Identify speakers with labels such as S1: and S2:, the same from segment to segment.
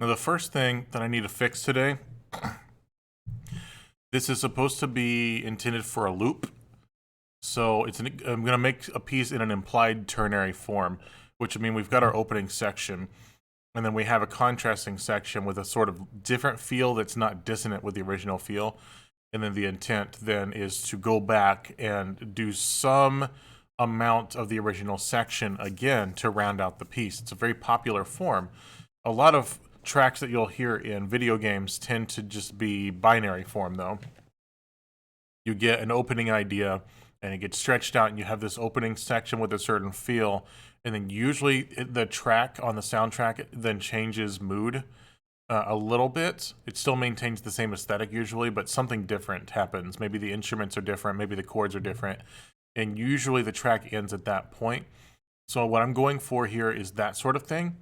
S1: Now, the first thing that I need to fix today, this is supposed to be intended for a loop. So I'm going to make a piece in an implied ternary form, which would mean we've got our opening section, and then we have a contrasting section with a sort of different feel that's not dissonant with the original feel. And then the intent then is to go back and do some amount of the original section again to round out the piece. It's a very popular form. A lot of tracks that you'll hear in video games tend to just be binary form, though. You get an opening idea and it gets stretched out, and you have this opening section with a certain feel, and then usually the track on the soundtrack then changes mood a little bit. It still maintains the same aesthetic usually, but something different happens. Maybe the instruments are different, maybe the chords are different, and usually the track ends at that point. So what I'm going for here is that sort of thing,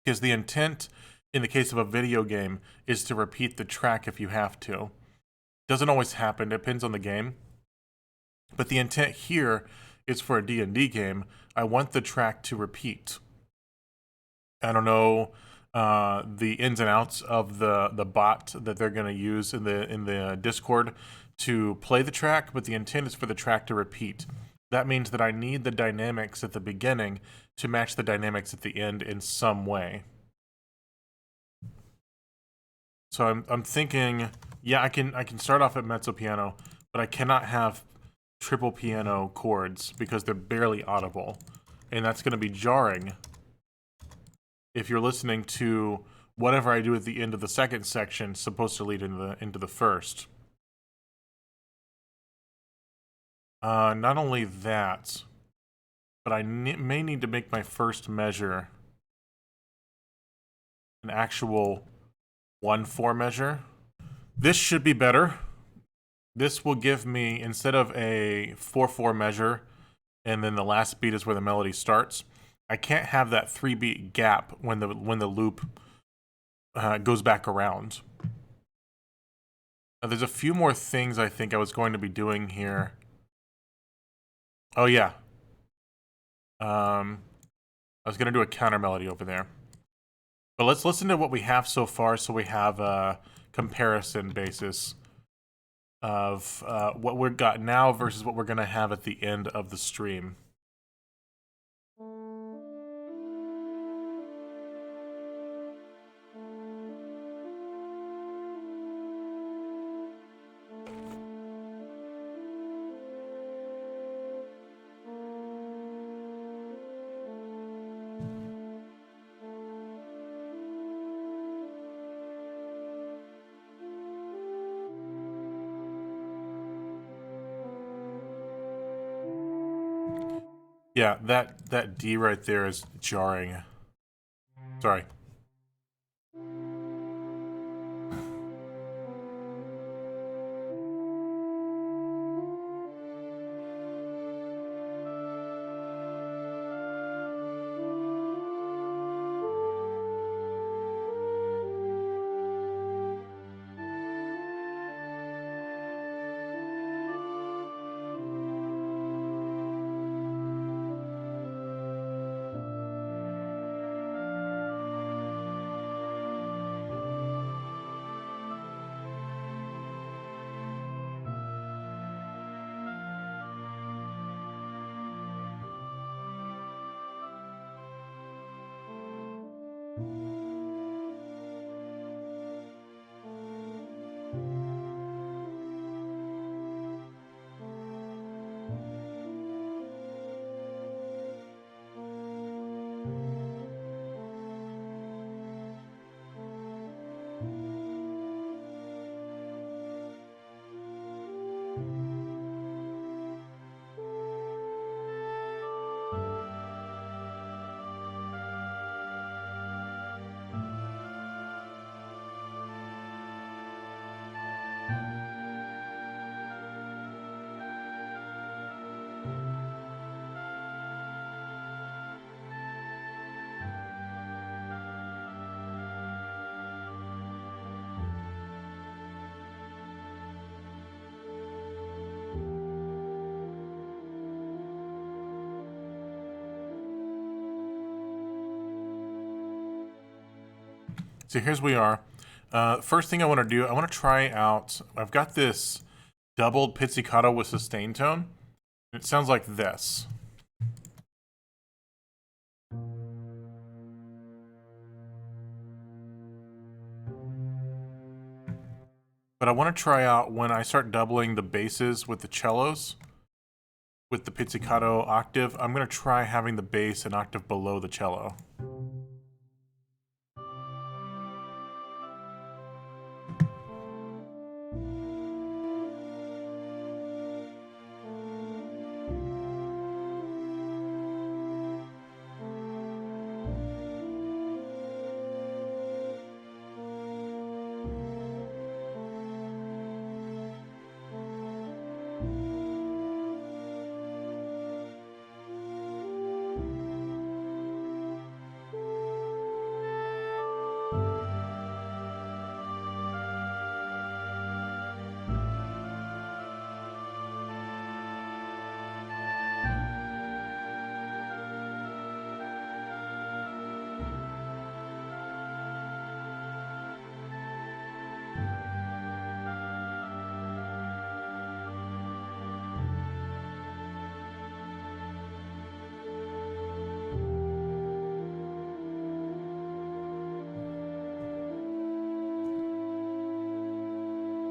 S1: because the intent in the case of a video game is to repeat the track if you have to. Doesn't always happen, depends on the game. But the intent here is for a D&D game. I want the track to repeat. I don't know the ins and outs of the bot that they're going to use in the Discord to play the track, but the intent is for the track to repeat. That means that I need the dynamics at the beginning to match the dynamics at the end in some way. So I'm thinking, yeah, I can start off at mezzo piano, but I cannot have triple piano chords because they're barely audible, and that's going to be jarring if you're listening to whatever I do at the end of the second section supposed to lead into the first. Not only that, but I may need to make my first measure an actual 1/4 measure. This should be better. This will give me, instead of a 4/4 measure, and then the last beat is where the melody starts, I can't have that 3-beat gap when the loop goes back around. Now, there's a few more things I think I was going to be doing here. Oh yeah. I was going to do a counter melody over there. But let's listen to what we have so far so we have a comparison basis of what we've got now versus what we're going to have at the end of the stream. Yeah, that D right there is jarring. Sorry. So here's we are. First thing I want to do, I want to try out, I've got this doubled pizzicato with sustain tone. It sounds like this. But I want to try out when I start doubling the basses with the cellos, with the pizzicato octave, I'm going to try having the bass an octave below the cello.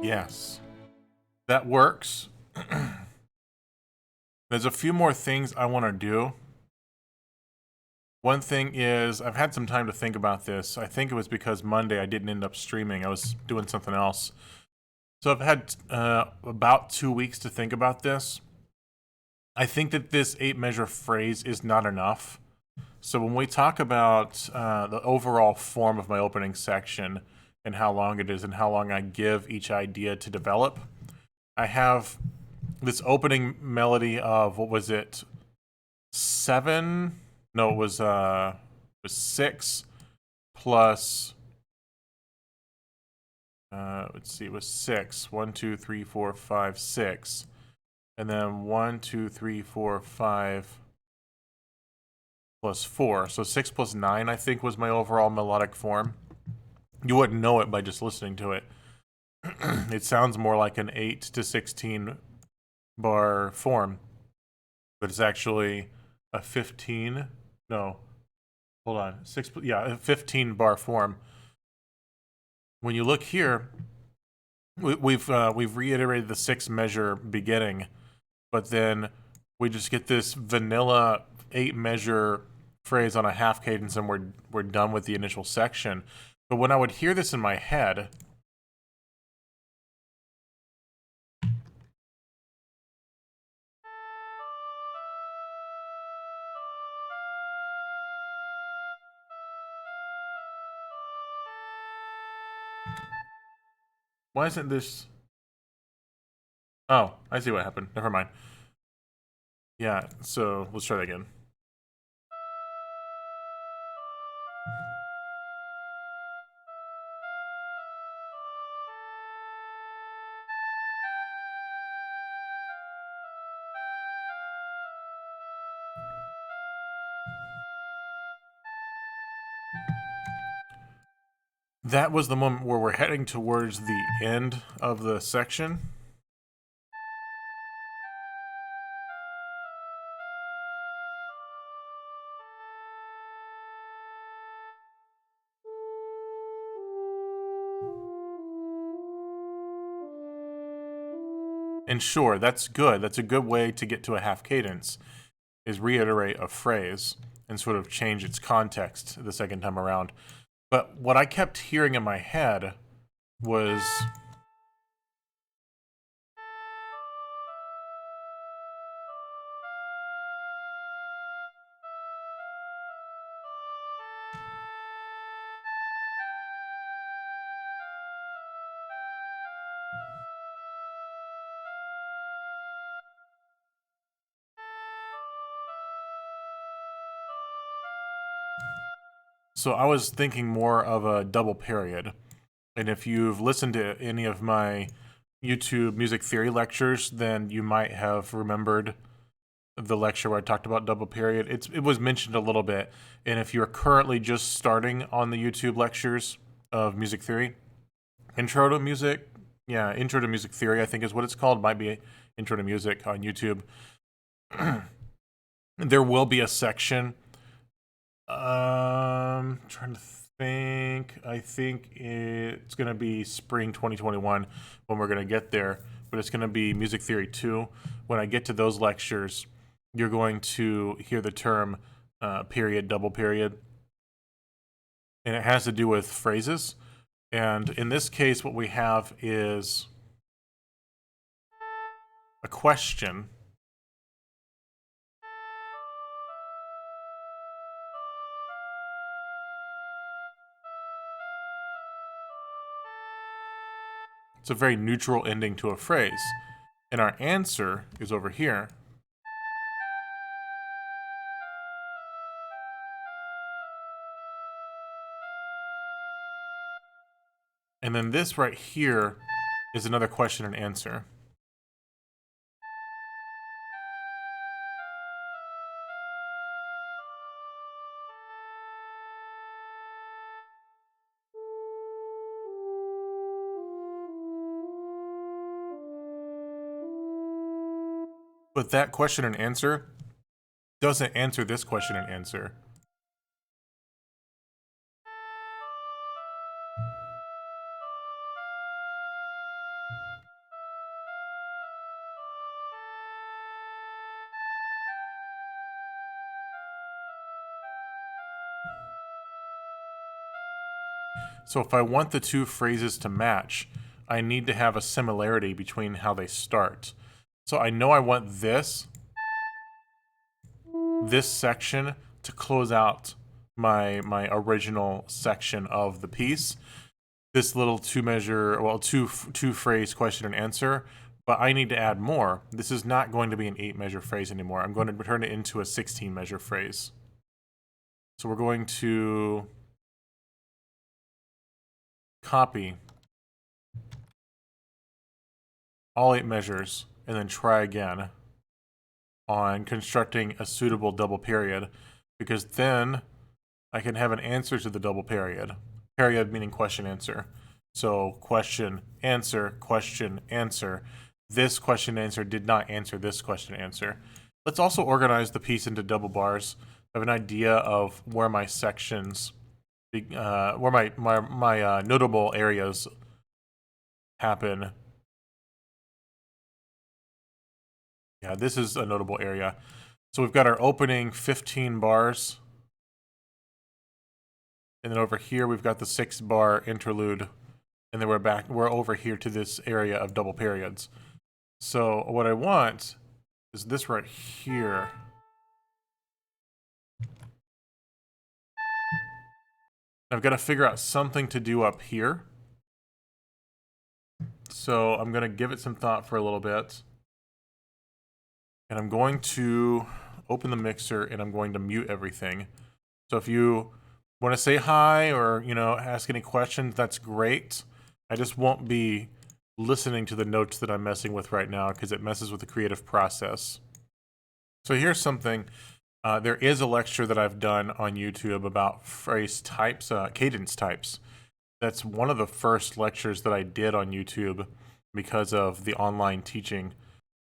S1: Yes, that works. There's a few more things I want to do. One thing is, I've had some time to think about this. I think it was because Monday I didn't end up streaming. I was doing something else. So I've had about 2 weeks to think about this. I think that this 8-measure phrase is not enough. So when we talk about the overall form of my opening section and how long it is and how long I give each idea to develop, I have this opening melody of, what was it, 7? No, it was 6 plus, let's see, it was 6. 1, 2, 3, 4, 5, 6. And then 1, 2, 3, 4, 5 plus 4. So 6 plus 9, I think, was my overall melodic form. You wouldn't know it by just listening to it. It sounds more like an 8 to 16 bar form, but it's actually a 15. No, hold on. A 15 bar form. When you look here, we've reiterated the 6-measure beginning, but then we just get this vanilla 8-measure phrase on a half cadence, and we're done with the initial section. But when I would hear this in my head, why isn't this? Oh, I see what happened. Never mind. Yeah, so let's try that again. That was the moment where we're heading towards the end of the section. And sure, that's good. That's a good way to get to a half cadence, is reiterate a phrase and sort of change its context the second time around. But what I kept hearing in my head was, so I was thinking more of a double period. And if you've listened to any of my YouTube music theory lectures, then you might have remembered the lecture where I talked about double period. It was mentioned a little bit. And if you're currently just starting on the YouTube lectures, of music theory. Intro to music, yeah, Intro to Music Theory, I think is what it's called. Might be Intro to Music on YouTube. There will be a section. Trying to think. I think it's gonna be spring 2021 when we're gonna get there. But it's gonna be Music Theory 2. When I get to those lectures, you're going to hear the term period, double period, and it has to do with phrases. And in this case, what we have is a question. It's a very neutral ending to a phrase. And our answer is over here. And then this right here is another question and answer. But that question and answer doesn't answer this question and answer. So if I want the two phrases to match, I need to have a similarity between how they start. So I know I want this section to close out my original section of the piece. This little two phrase question and answer, but I need to add more. This is not going to be an 8 measure phrase anymore. I'm going to turn it into a 16 measure phrase. So we're going to copy all 8 measures and then try again on constructing a suitable double period, because then I can have an answer to the double period. Period meaning question answer. So question answer, question answer. This question answer did not answer this question answer. Let's also organize the piece into double bars. I have an idea of where my sections, where my notable areas happen. Yeah, this is a notable area. So we've got our opening 15 bars. And then over here, we've got the 6-bar interlude. And then we're over here to this area of double periods. So what I want is this right here. I've got to figure out something to do up here. So I'm going to give it some thought for a little bit. And I'm going to open the mixer and I'm going to mute everything. So if you want to say hi or, ask any questions, that's great. I just won't be listening to the notes that I'm messing with right now because it messes with the creative process. So here's something. There is a lecture that I've done on YouTube about phrase types, cadence types. That's one of the first lectures that I did on YouTube because of the online teaching.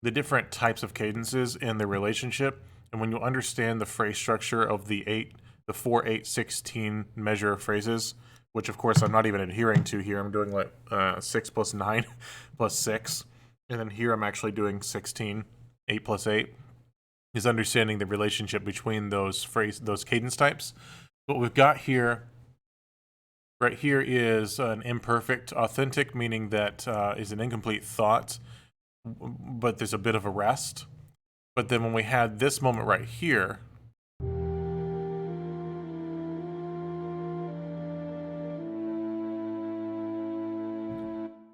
S1: The different types of cadences and their relationship, and when you understand the phrase structure of the 4, 8, 16 measure phrases, which of course I'm not even adhering to here. I'm doing like 6 plus 9 plus 6, and then here I'm actually doing 16, 8 plus 8, is understanding the relationship between those cadence types. What we've got here, right here, is an imperfect authentic, meaning that is an incomplete thought, but there's a bit of a rest. But then when we had this moment right here,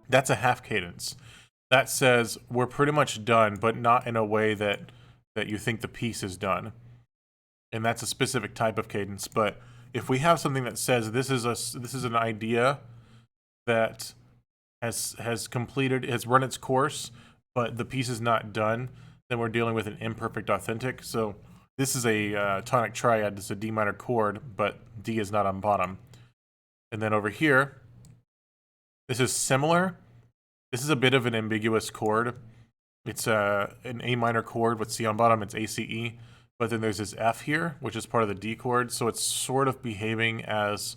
S1: that's a half cadence. That says we're pretty much done, but not in a way that you think the piece is done. And that's a specific type of cadence. But if we have something that says this is an idea that has run its course, but the piece is not done, then we're dealing with an imperfect authentic. So this is a tonic triad. It's a D minor chord, but D is not on bottom. And then over here, this is similar. This is a bit of an ambiguous chord. It's an A minor chord with C on bottom. It's ACE. But then there's this F here, which is part of the D chord. So it's sort of behaving as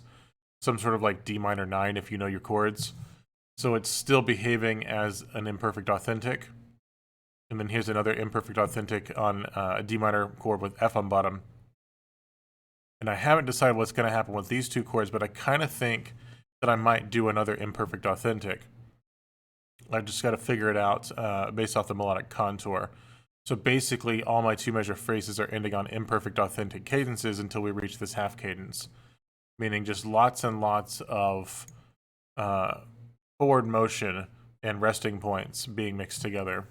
S1: some sort of like D minor 9 if you know your chords. So it's still behaving as an imperfect authentic. And then here's another imperfect authentic on a D minor chord with F on bottom. And I haven't decided what's going to happen with these two chords, but I kind of think that I might do another imperfect authentic. I just got to figure it out based off the melodic contour. So basically, all my 2-measure phrases are ending on imperfect authentic cadences until we reach this half cadence, meaning just lots and lots of forward motion and resting points being mixed together.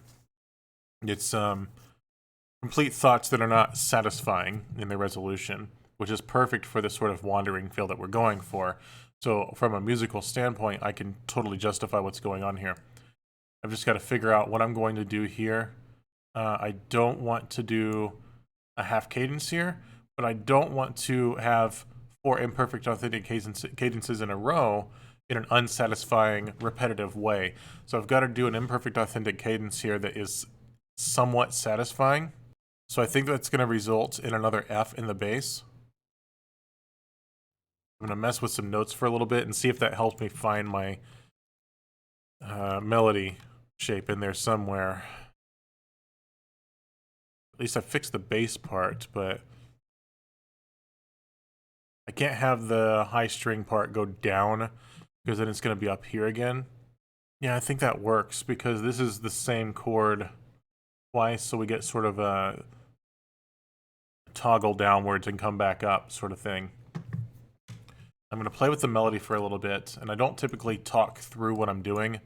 S1: It's complete thoughts that are not satisfying in their resolution, which is perfect for the sort of wandering feel that we're going for. So from a musical standpoint, I can totally justify what's going on here. I've just got to figure out what I'm going to do here. I don't want to do a half cadence here, but I don't want to have 4 imperfect authentic cadences in a row in an unsatisfying, repetitive way. So I've got to do an imperfect authentic cadence here that is somewhat satisfying. So I think that's going to result in another F in the bass. I'm going to mess with some notes for a little bit and see if that helps me find my melody shape in there somewhere. At least I fixed the bass part, but I can't have the high string part go down because then it's going to be up here again. Yeah, I think that works because this is the same chord twice, so we get sort of a toggle downwards and come back up sort of thing. I'm going to play with the melody for a little bit, and I don't typically talk through what I'm doing.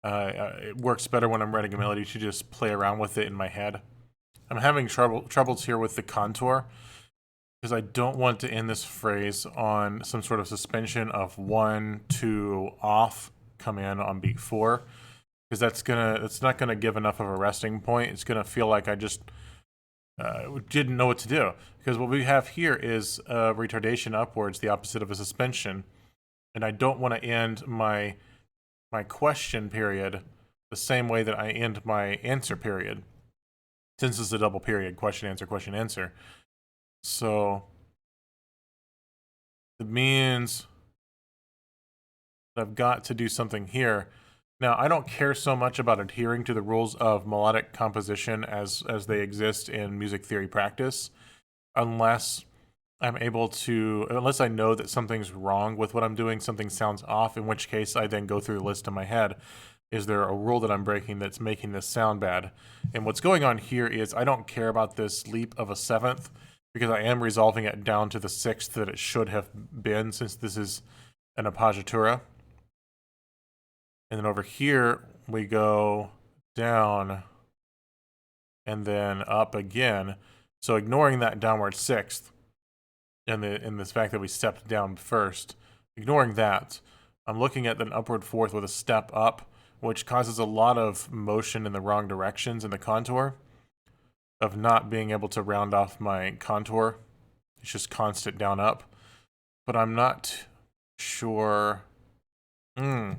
S1: It works better when I'm writing a melody to just play around with it in my head. I'm having troubles here with the contour because I don't want to end this phrase on some sort of suspension of 1, 2, off, come in on beat 4, because it's not gonna give enough of a resting point. It's gonna feel like I just didn't know what to do, because what we have here is a retardation upwards, the opposite of a suspension, and I don't want to end my question period the same way that I end my answer period. Since it's a double period, question, answer. So it means that I've got to do something here. Now, I don't care so much about adhering to the rules of melodic composition as they exist in music theory practice, unless I know that something's wrong with what I'm doing, something sounds off, in which case I then go through the list in my head. Is there a rule that I'm breaking that's making this sound bad? And what's going on here is I don't care about this leap of a 7th because I am resolving it down to the 6th that it should have been, since this is an appoggiatura. And then over here we go down and then up again. So ignoring that downward 6th and this fact that we stepped down first, ignoring that, I'm looking at an upward 4th with a step up, which causes a lot of motion in the wrong directions in the contour, of not being able to round off my contour. It's just constant down up. But I'm not sure. So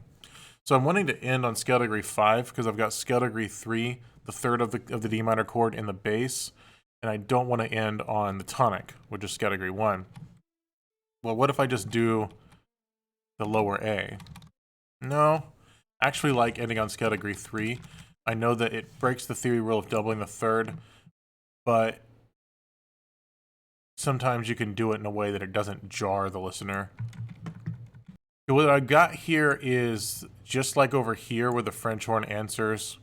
S1: I'm wanting to end on scale degree 5 because I've got scale degree 3, the 3rd of the D minor chord in the bass, and I don't want to end on the tonic, which is scale degree 1. Well, what if I just do the lower A? No. Actually like ending on scale degree 3. I know that it breaks the theory rule of doubling the 3rd, but sometimes you can do it in a way that it doesn't jar the listener. What I got here is just like over here where the French horn answers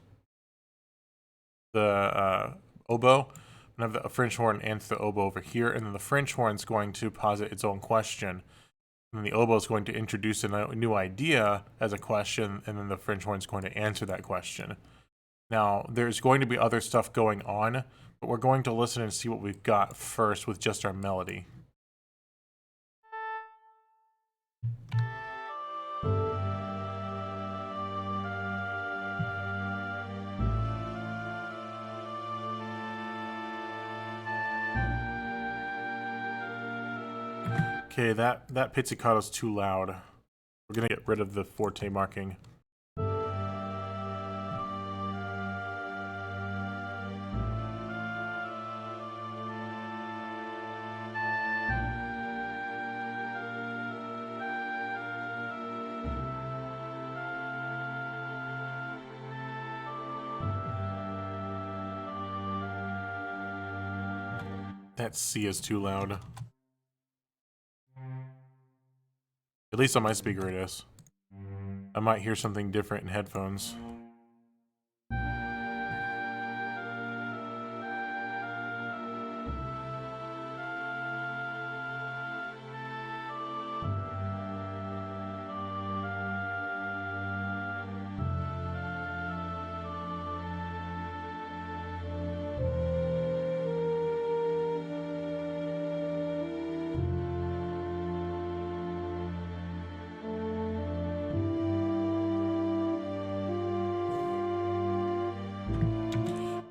S1: the oboe. I have the French horn answer the oboe over here, and then the French horn's going to posit its own question. And then the oboe is going to introduce a new idea as a question, and then the French horn is going to answer that question. Now, there's going to be other stuff going on, but we're going to listen and see what we've got first with just our melody. Okay, that pizzicato's too loud. We're gonna get rid of the forte marking. That C is too loud. At least on my speaker it is. I might hear something different in headphones.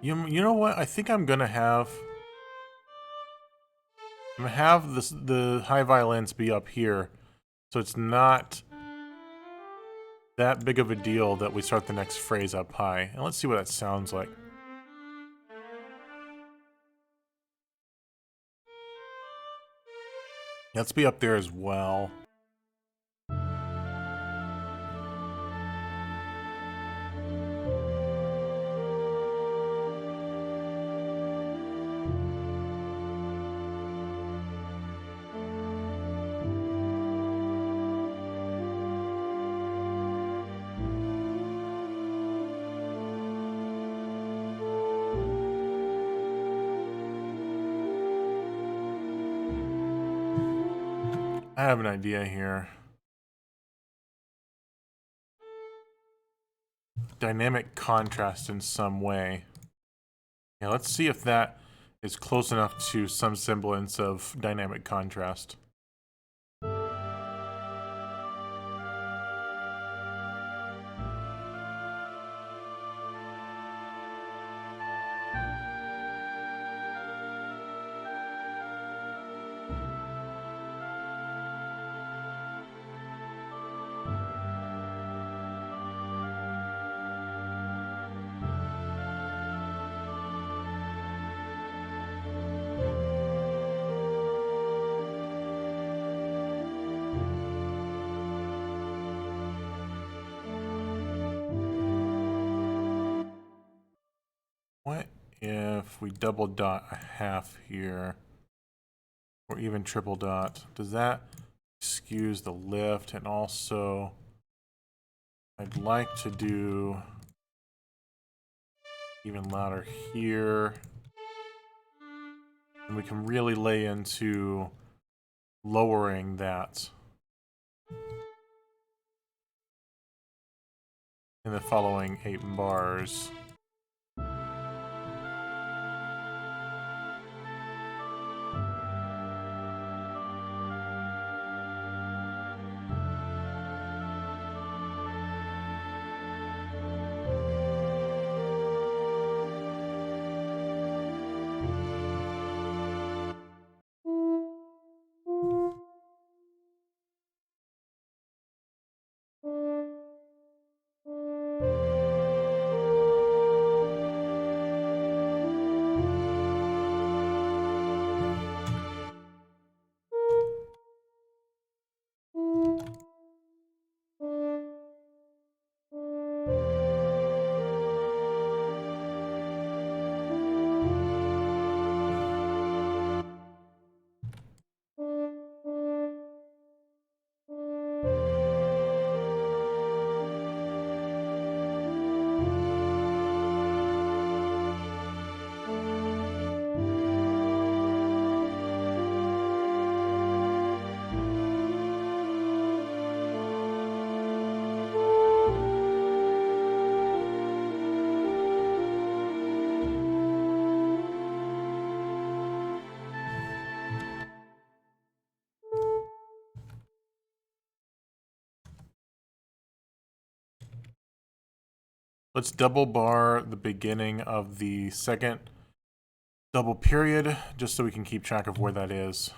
S1: You know what? I think I'm gonna have the high violins be up here, so it's not that big of a deal that we start the next phrase up high. And let's see what that sounds like. Let's be up there as well. I have an idea here. Dynamic contrast in some way. Yeah, let's see if that is close enough to some semblance of dynamic contrast. What if we double dot a half here? Or even triple dot? Does that excuse the lift? And also, I'd like to do even louder here. And we can really lay into lowering that in the following 8 bars. Let's double bar the beginning of the second double period, just so we can keep track of where that is.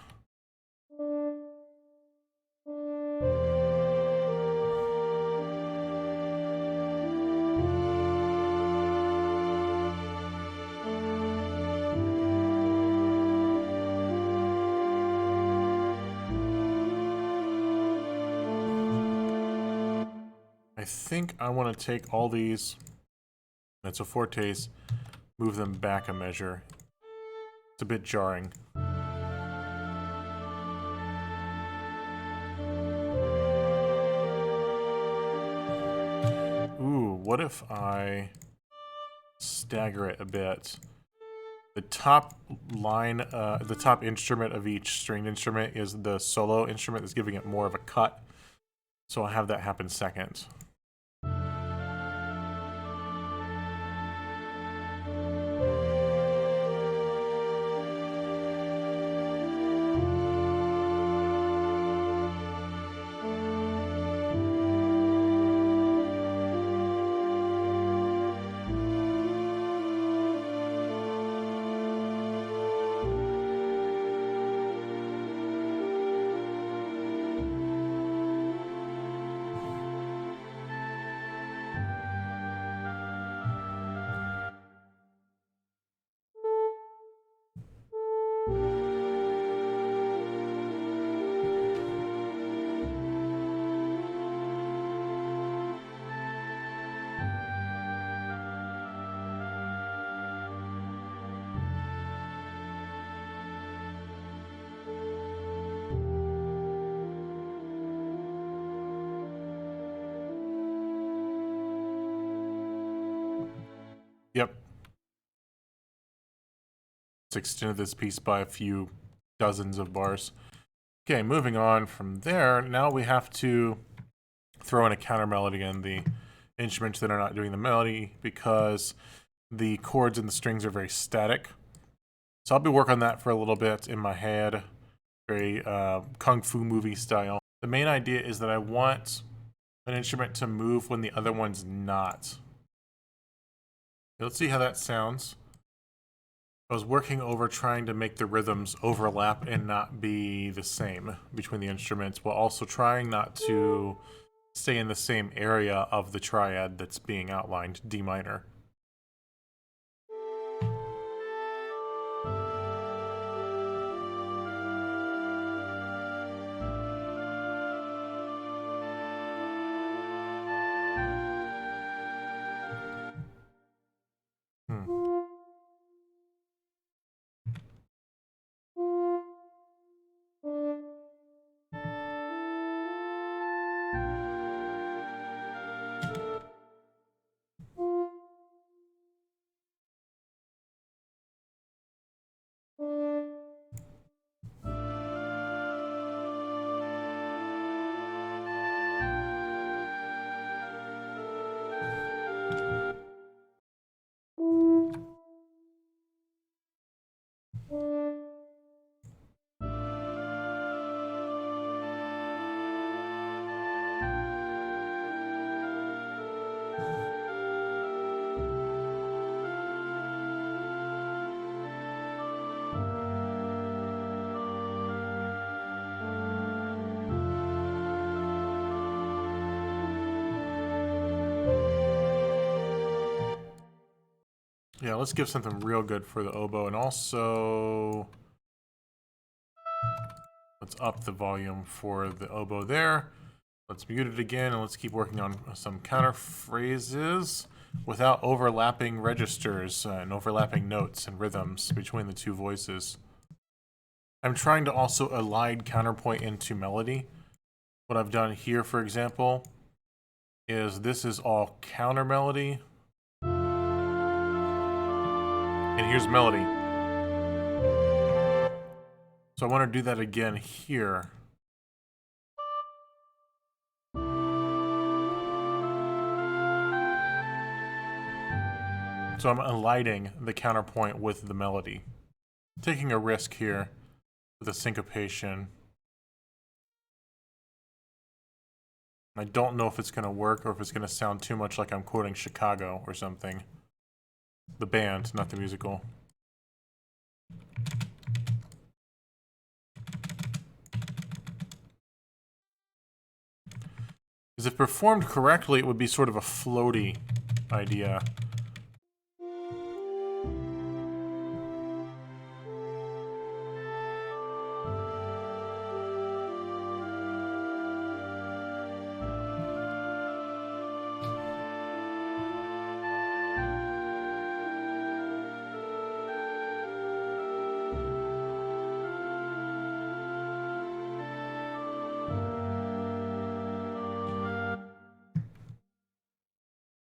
S1: think I want to take all these mezzo fortes, move them back a measure. It's a bit jarring. Ooh, what if I stagger it a bit? The top line, the top instrument of each stringed instrument is the solo instrument that's giving it more of a cut. So I'll have that happen second. Yep. Let's extend this piece by a few dozens of bars. Okay, moving on from there, now we have to throw in a counter melody in the instruments that are not doing the melody because the chords and the strings are very static. So I'll be working on that for a little bit in my head, very kung fu movie style. The main idea is that I want an instrument to move when the other one's not. Let's see how that sounds. I was working over trying to make the rhythms overlap and not be the same between the instruments, while also trying not to stay in the same area of the triad that's being outlined, D minor. Yeah, let's give something real good for the oboe, and also let's up the volume for the oboe there. Let's mute it again, and let's keep working on some counter phrases without overlapping registers and overlapping notes and rhythms between the two voices. I'm trying to also align counterpoint into melody. What I've done here, for example, is this is all counter melody. And here's melody. So I want to do that again here. So I'm aligning the counterpoint with the melody. Taking a risk here with a syncopation. I don't know if it's going to work or if it's going to sound too much like I'm quoting Chicago or something. The band, not the musical. Because if performed correctly, it would be sort of a floaty idea.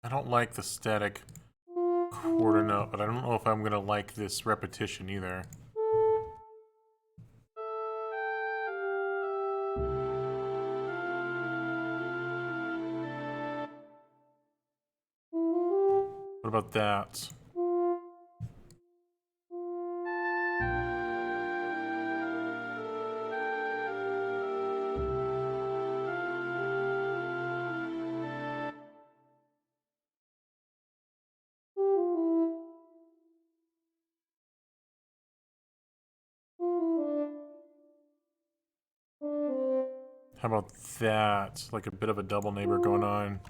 S1: I don't like the static quarter note, but I don't know if I'm gonna like this repetition either. What about that? How about that? Like a bit of a double neighbor going on.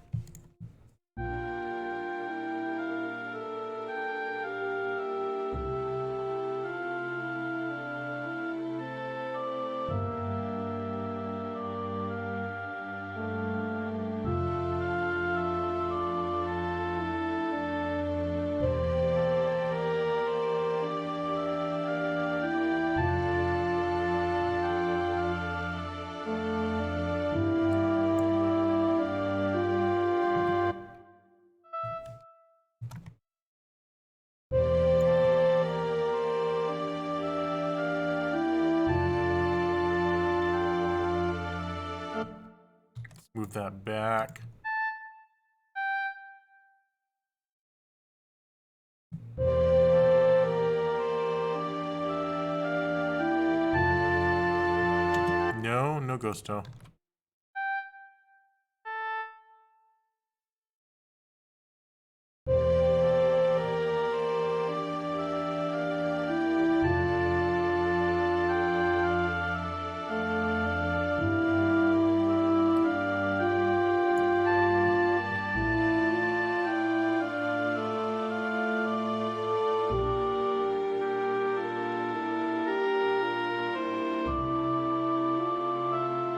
S1: Move that back. No, no ghosto.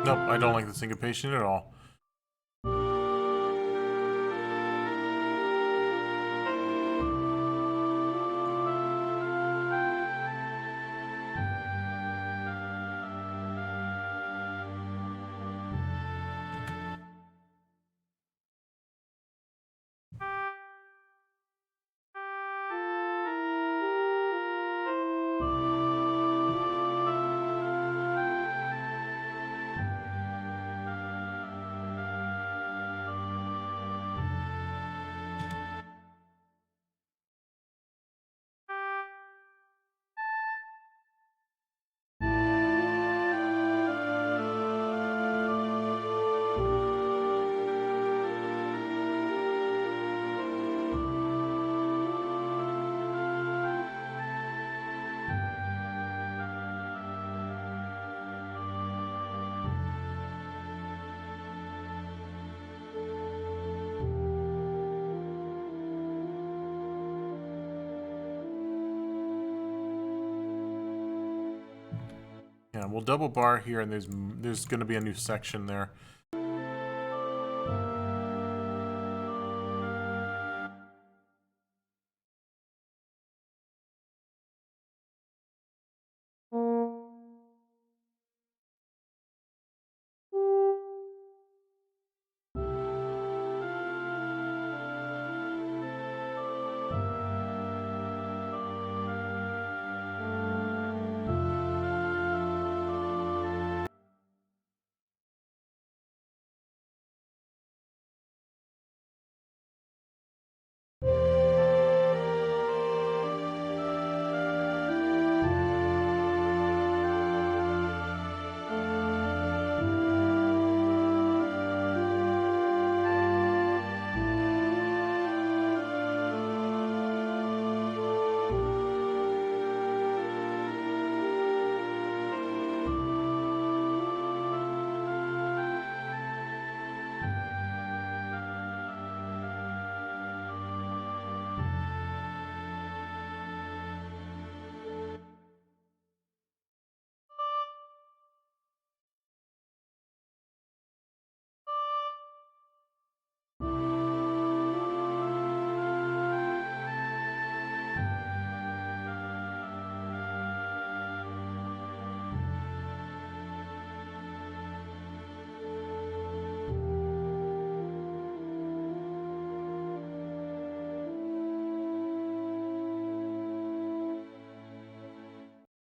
S1: Nope, I don't like the syncopation at all. Yeah, we'll double bar here, and there's going to be a new section there.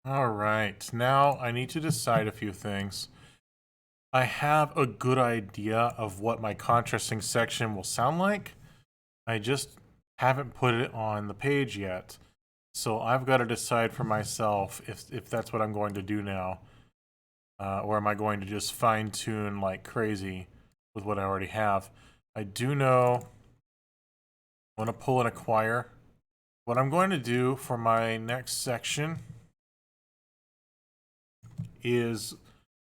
S1: All right, now I need to decide a few things. I have a good idea of what my contrasting section will sound like. I just haven't put it on the page yet. So I've got to decide for myself if that's what I'm going to do now. Or am I going to just fine tune like crazy with what I already have? I do know I want to pull and acquire. What I'm going to do for my next section is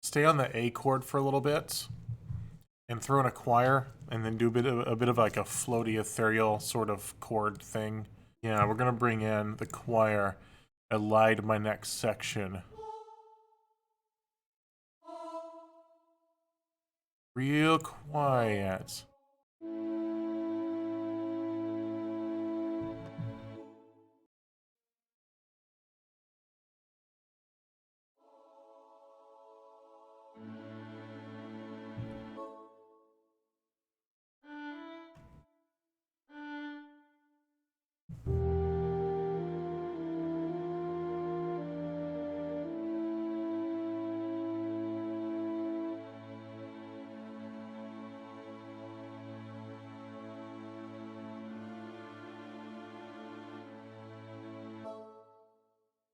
S1: stay on the A chord for a little bit and throw an acquire and then do a bit of like a floaty ethereal sort of chord thing. Yeah, we're gonna bring in the choir allied to my next section. Real quiet.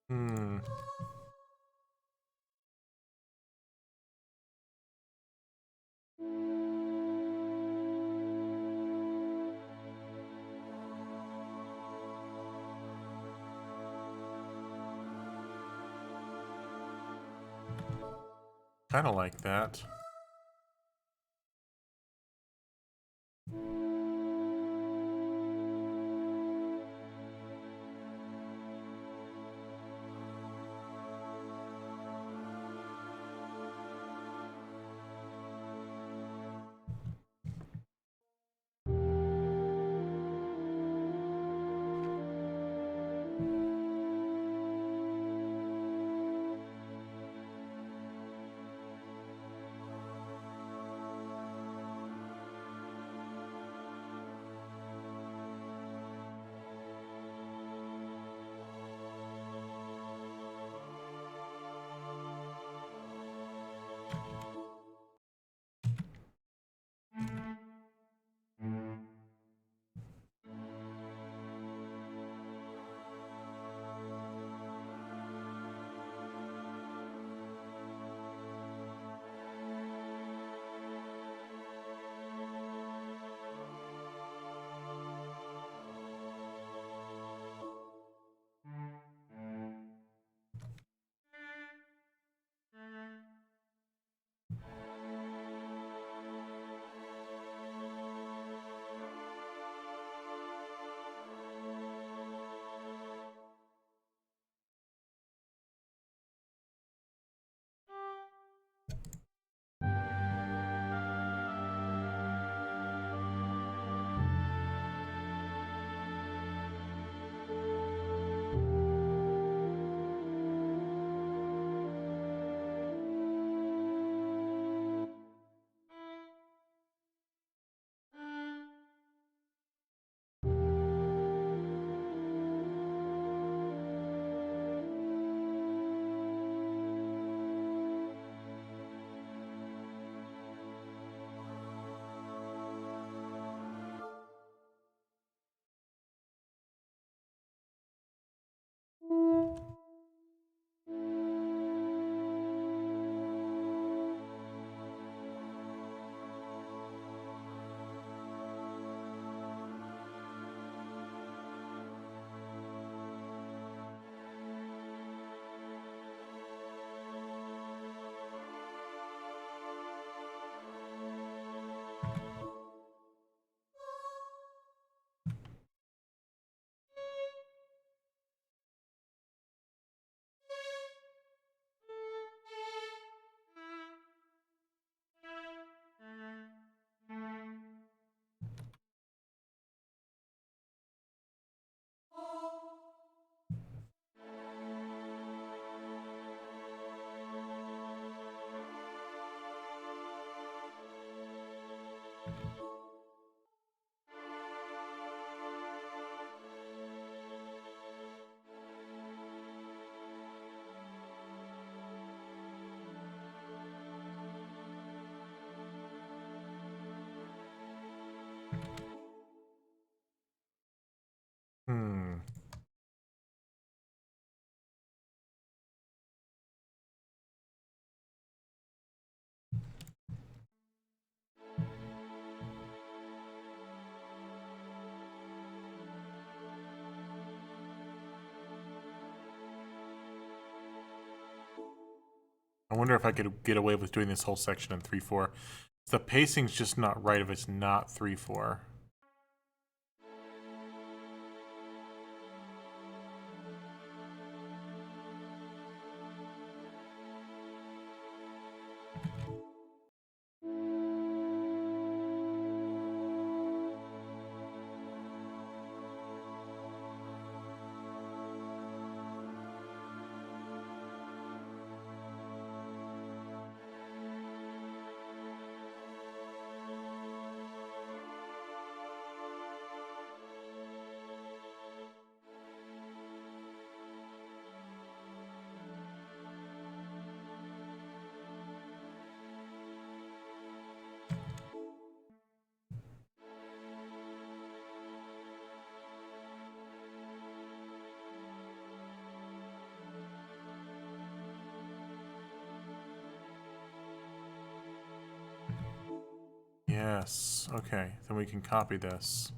S1: Hmm. Kind of like that. I wonder if I could get away with doing this whole section in 3/4. The pacing's just not right if it's not 3/4. Yes, okay, then we can copy this.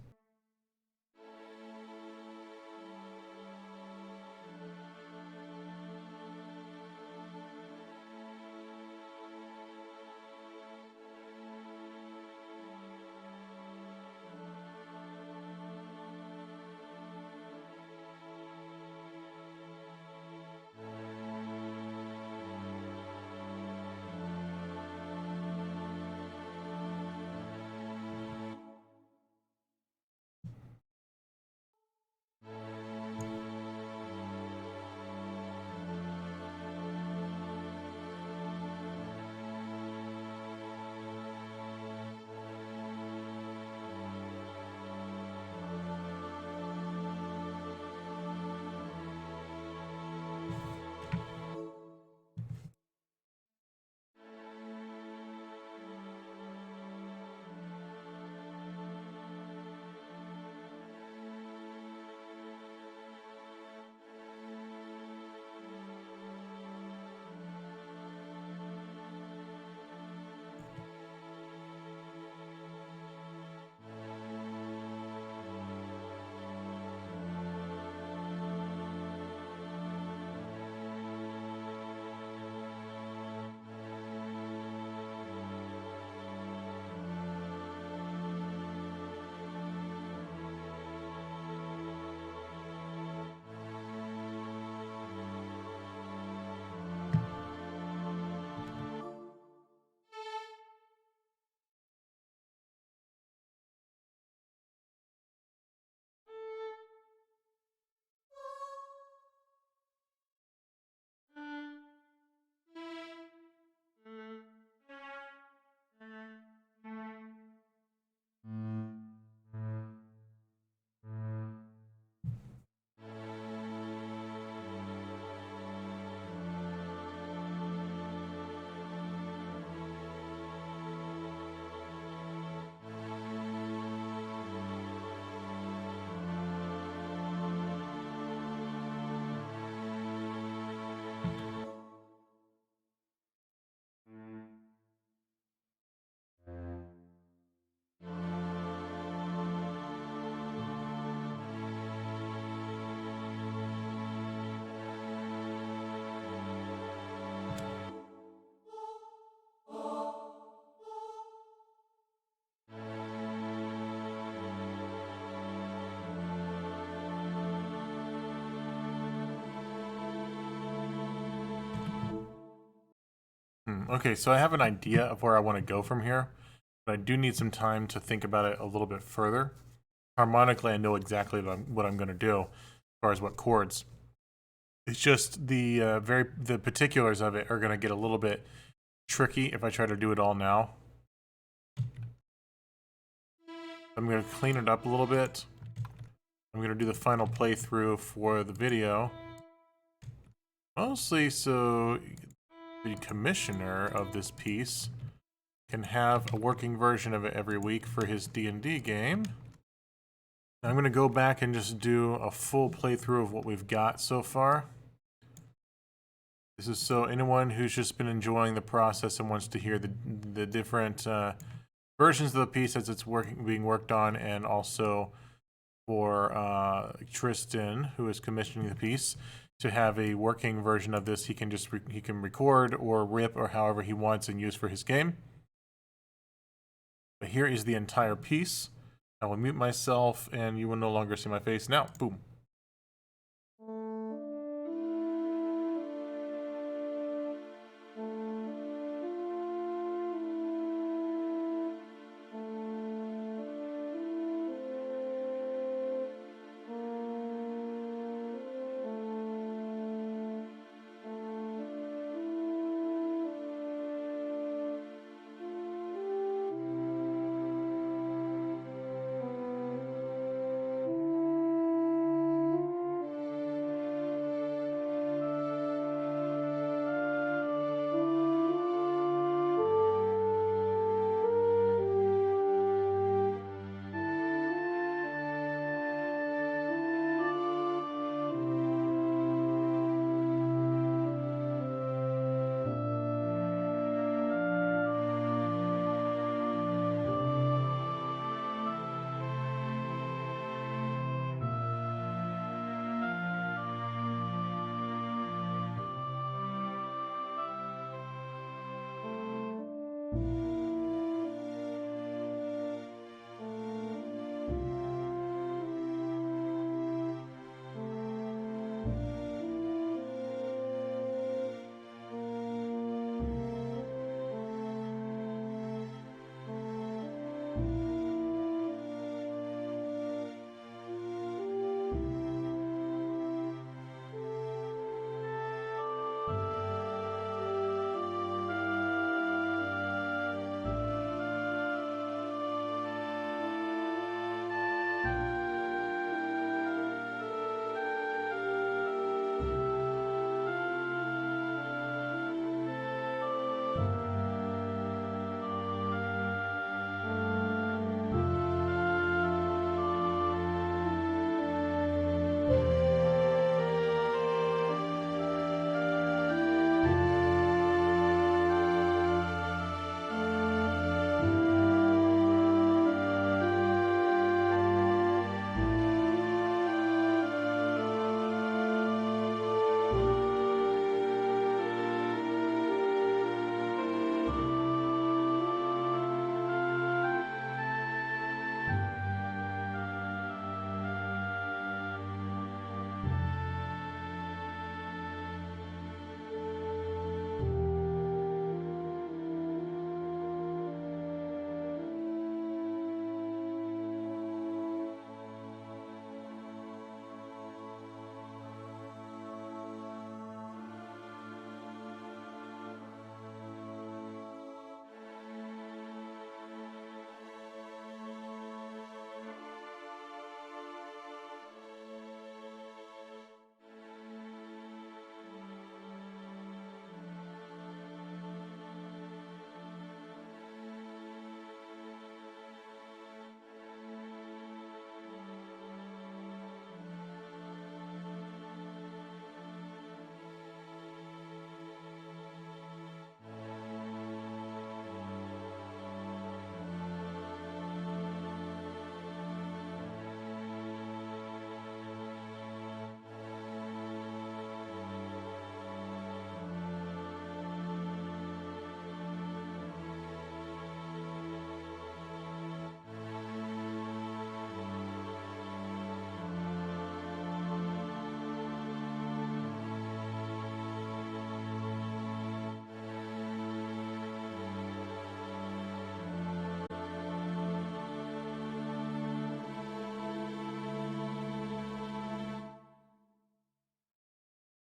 S1: Okay, so I have an idea of where I want to go from here, but I do need some time to think about it a little bit further. Harmonically, I know exactly what I'm going to do as far as what chords. It's just the the particulars of it are going to get a little bit tricky if I try to do it all now. I'm going to clean it up a little bit. I'm going to do the final playthrough for the video. Mostly so the commissioner of this piece can have a working version of it every week for his D&D game. I'm going to go back and just do a full playthrough of what we've got so far. This is so anyone who's just been enjoying the process and wants to hear the different versions of the piece as it's being worked on, and also for Tristan, who is commissioning the piece. to have a working version of this, he can just he can record or rip or however he wants and use for his game. But here is the entire piece. I will mute myself and you will no longer see my face now. Boom.